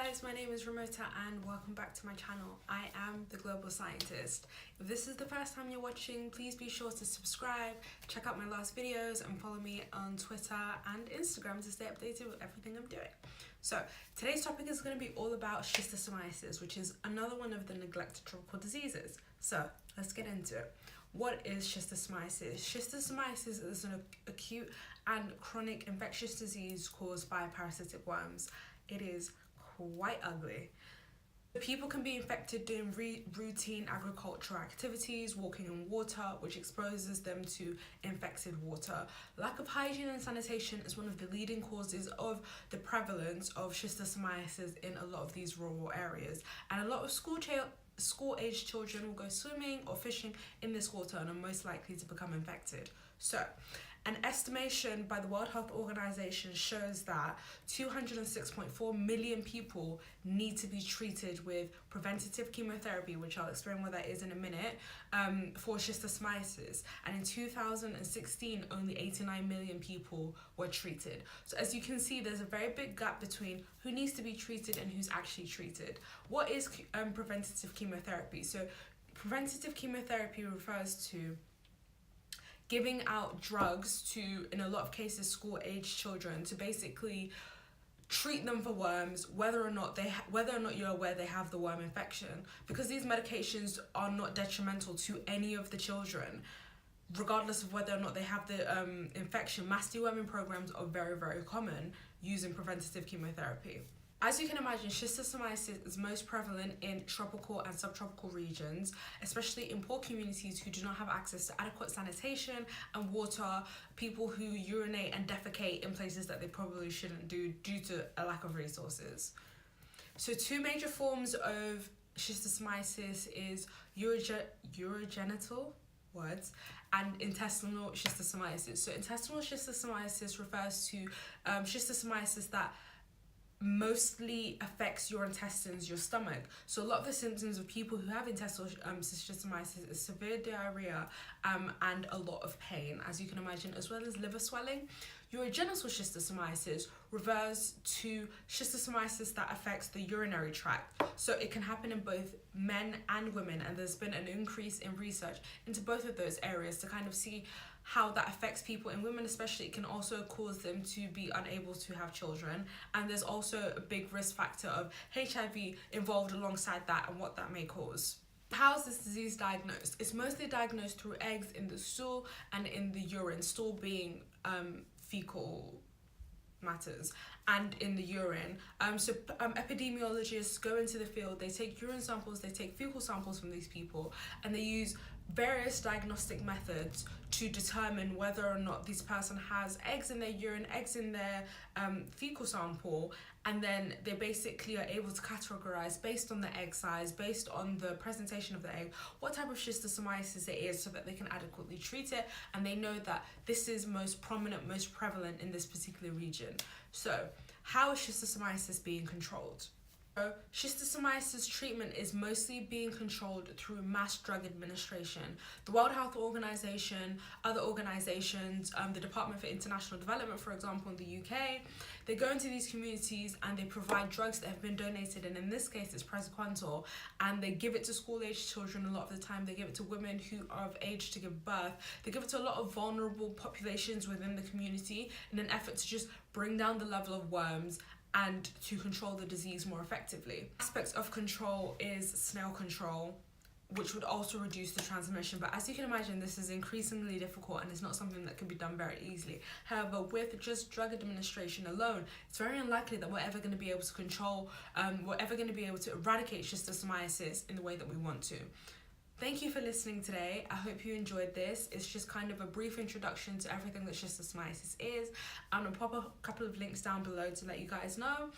guys, my name is Ramota and welcome back to my channel. I am the Global Scientist. If this is the first time you're watching, please be sure to subscribe, check out my last videos and follow me on Twitter and Instagram to stay updated with everything I'm doing. So today's topic is going to be all about schistosomiasis, which is another one of the neglected tropical diseases. So let's get into it. What is schistosomiasis? Schistosomiasis is an acute and chronic infectious disease caused by parasitic worms. It is quite ugly. People can be infected doing routine agricultural activities, walking in water, which exposes them to infected water. Lack of hygiene and sanitation is one of the leading causes of the prevalence of schistosomiasis in a lot of these rural areas. And a lot of school-aged children will go swimming or fishing in this water and are most likely to become infected. So, an estimation by the World Health Organization shows that 206.4 million people need to be treated with preventative chemotherapy, which I'll explain what that is in a minute, for schistosomiasis. And in 2016, only 89 million people were treated. So as you can see, there's a very big gap between who needs to be treated and who's actually treated. What is preventative chemotherapy? So preventative chemotherapy refers to giving out drugs to, in a lot of cases, school-aged children to basically treat them for worms, whether or not you're aware they have the worm infection, because these medications are not detrimental to any of the children, regardless of whether or not they have the infection. Mass deworming programs are very, very common using preventative chemotherapy. As you can imagine, schistosomiasis is most prevalent in tropical and subtropical regions, especially in poor communities who do not have access to adequate sanitation and water, people who urinate and defecate in places that they probably shouldn't do due to a lack of resources. So two major forms of schistosomiasis is urogenital and intestinal schistosomiasis. So intestinal schistosomiasis refers to schistosomiasis that mostly affects your intestines, your stomach. So a lot of the symptoms of people who have intestinal schistosomiasis is severe diarrhea and a lot of pain, as you can imagine, as well as liver swelling. Urogenital schistosomiasis refers to schistosomiasis that affects the urinary tract. So it can happen in both men and women, and there's been an increase in research into both of those areas to kind of see how that affects people. In women especially, it can also cause them to be unable to have children, and there's also a big risk factor of HIV involved alongside that and what that may cause. How is this disease diagnosed? It's mostly diagnosed through eggs in the stool and in the urine, stool being fecal matters, and in the urine. Epidemiologists go into the field, they take urine samples, they take fecal samples from these people, and they use various diagnostic methods to determine whether or not this person has eggs in their urine, eggs in their fecal sample, and then they basically are able to categorize based on the egg size, based on the presentation of the egg, what type of schistosomiasis it is, so that they can adequately treat it, and they know that this is most prominent, most prevalent in this particular region. So how is schistosomiasis being controlled? Schistosomiasis treatment is mostly being controlled through mass drug administration. The World Health Organization, other organizations, the Department for International Development, for example, in the UK, they go into these communities and they provide drugs that have been donated, and in this case it's praziquantel, and they give it to school-aged children. A lot of the time they give it to women who are of age to give birth. They give it to a lot of vulnerable populations within the community in an effort to just bring down the level of worms and to control the disease more effectively. Aspects of control is snail control, which would also reduce the transmission. But as you can imagine, this is increasingly difficult and it's not something that can be done very easily. However, with just drug administration alone, it's very unlikely that we're ever going to be able to control, we're ever going to be able to eradicate schistosomiasis in the way that we want to. Thank you for listening today. I hope you enjoyed this. It's just kind of a brief introduction to everything that schistosomiasis is. I'm going to pop a couple of links down below to let you guys know.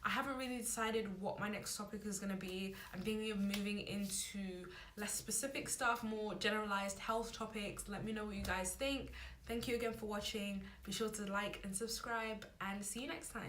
I haven't really decided what my next topic is going to be. I'm thinking of moving into less specific stuff, more generalized health topics. Let me know what you guys think. Thank you again for watching. Be sure to like and subscribe, and see you next time.